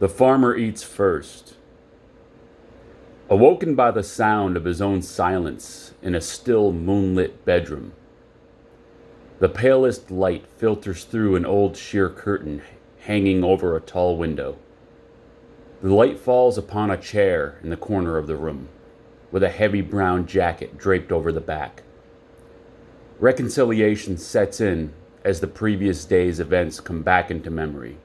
The farmer eats first. Awoken by the sound of his own silence in a still moonlit bedroom, the palest light filters through an old sheer curtain hanging over a tall window. The light falls upon a chair in the corner of the room, with a heavy brown jacket draped over the back. Reconciliation sets in as the previous day's events come back into memory,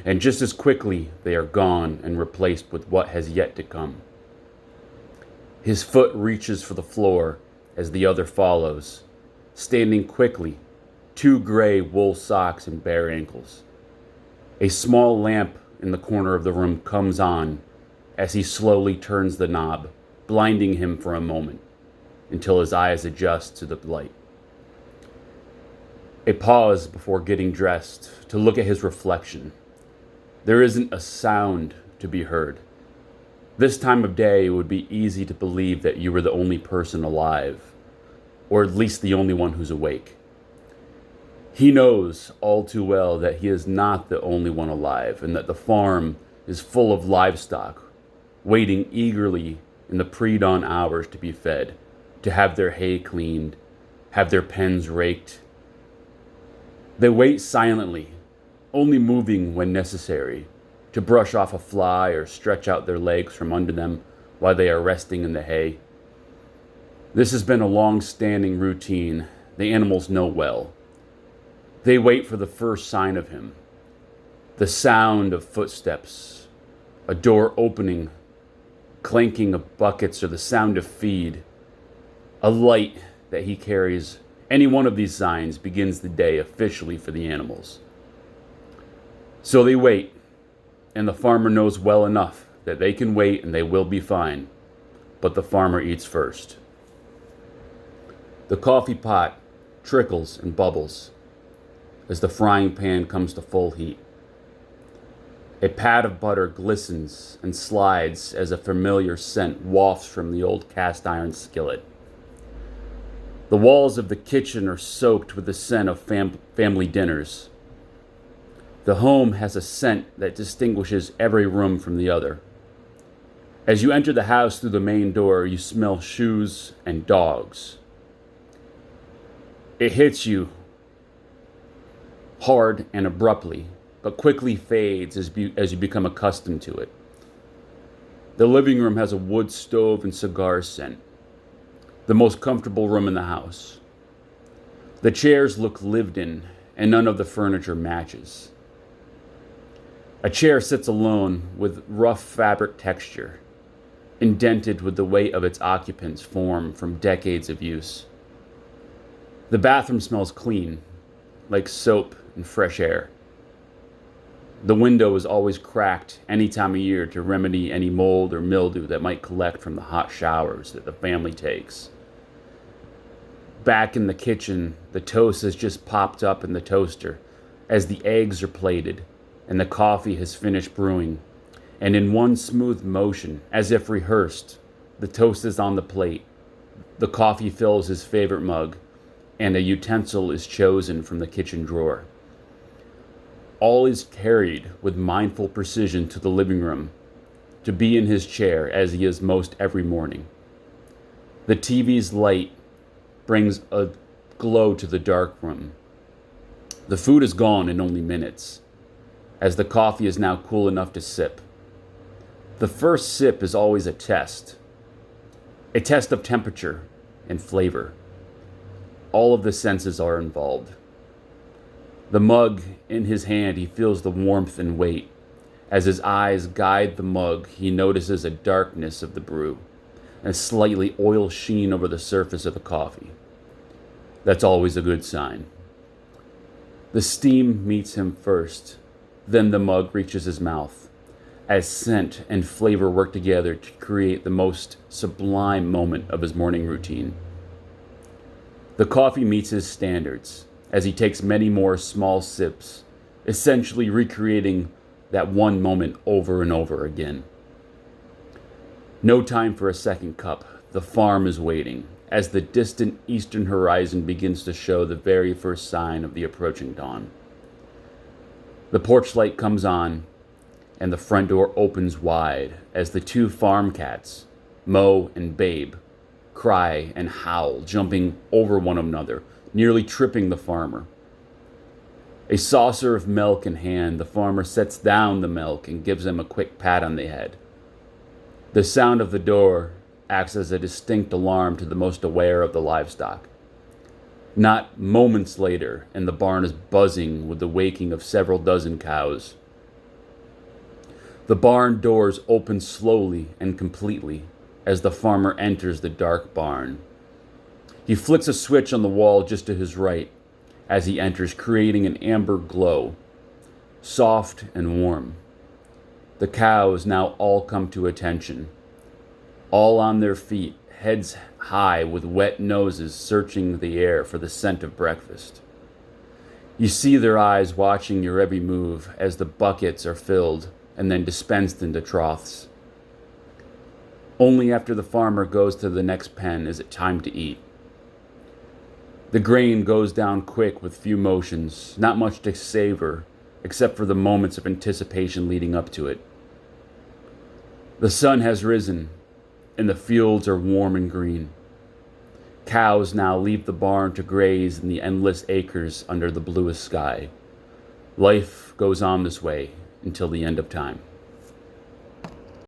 and just as quickly they are gone and replaced with what has yet to come. His foot reaches for the floor as the other follows, standing quickly, 2 gray wool socks and bare ankles. A small lamp in the corner of the room comes on as he slowly turns the knob, blinding him for a moment until his eyes adjust to the light. A pause before getting dressed to look at his reflection. There isn't a sound to be heard. This time of day, it would be easy to believe that you were the only person alive, or at least the only one who's awake. He knows all too well that he is not the only one alive, and that the farm is full of livestock, waiting eagerly in the predawn hours to be fed, to have their hay cleaned, have their pens raked. They wait silently, only moving when necessary, to brush off a fly or stretch out their legs from under them while they are resting in the hay. This has been a long-standing routine the animals know well. They wait for the first sign of him, the sound of footsteps, a door opening, clanking of buckets, or the sound of feed, a light that he carries. Any one of these signs begins the day officially for the animals. So they wait, and the farmer knows well enough that they can wait and they will be fine, but the farmer eats first. The coffee pot trickles and bubbles as the frying pan comes to full heat. A pat of butter glistens and slides as a familiar scent wafts from the old cast iron skillet. The walls of the kitchen are soaked with the scent of family dinners. The home has a scent that distinguishes every room from the other. As you enter the house through the main door, you smell shoes and dogs. It hits you hard and abruptly, but quickly fades as you become accustomed to it. The living room has a wood stove and cigar scent, the most comfortable room in the house. The chairs look lived in, and none of the furniture matches. A chair sits alone with rough fabric texture, indented with the weight of its occupants formed from decades of use. The bathroom smells clean, like soap and fresh air. The window is always cracked any time of year to remedy any mold or mildew that might collect from the hot showers that the family takes. Back in the kitchen, the toast has just popped up in the toaster as the eggs are plated and the coffee has finished brewing. And in one smooth motion, as if rehearsed, the toast is on the plate, the coffee fills his favorite mug, and a utensil is chosen from the kitchen drawer. All is carried with mindful precision to the living room, to be in his chair as he is most every morning. The TV's light brings a glow to the dark room. The food is gone in only minutes, as the coffee is now cool enough to sip. The first sip is always a test of temperature and flavor. All of the senses are involved. The mug in his hand, he feels the warmth and weight. As his eyes guide the mug, he notices a darkness of the brew, and a slightly oil sheen over the surface of the coffee. That's always a good sign. The steam meets him first, then the mug reaches his mouth, as scent and flavor work together to create the most sublime moment of his morning routine. The coffee meets his standards as he takes many more small sips, essentially recreating that one moment over and over again. No time for a second cup. The farm is waiting, as the distant eastern horizon begins to show the very first sign of the approaching dawn. The porch light comes on, and the front door opens wide as the two farm cats, Mo and Babe, cry and howl, jumping over one another, nearly tripping the farmer. A saucer of milk in hand, the farmer sets down the milk and gives them a quick pat on the head. The sound of the door acts as a distinct alarm to the most aware of the livestock. Not moments later, and the barn is buzzing with the waking of several dozen cows. The barn doors open slowly and completely as the farmer enters the dark barn. He flicks a switch on the wall just to his right as he enters, creating an amber glow, soft and warm. The cows now all come to attention, all on their feet, heads high with wet noses searching the air for the scent of breakfast. You see their eyes watching your every move as the buckets are filled and then dispensed into troths. Only after the farmer goes to the next pen is it time to eat. The grain goes down quick with few motions, not much to savor, except for the moments of anticipation leading up to it. The sun has risen, and the fields are warm and green. Cows now leave the barn to graze in the endless acres under the bluest sky. Life goes on this way until the end of time.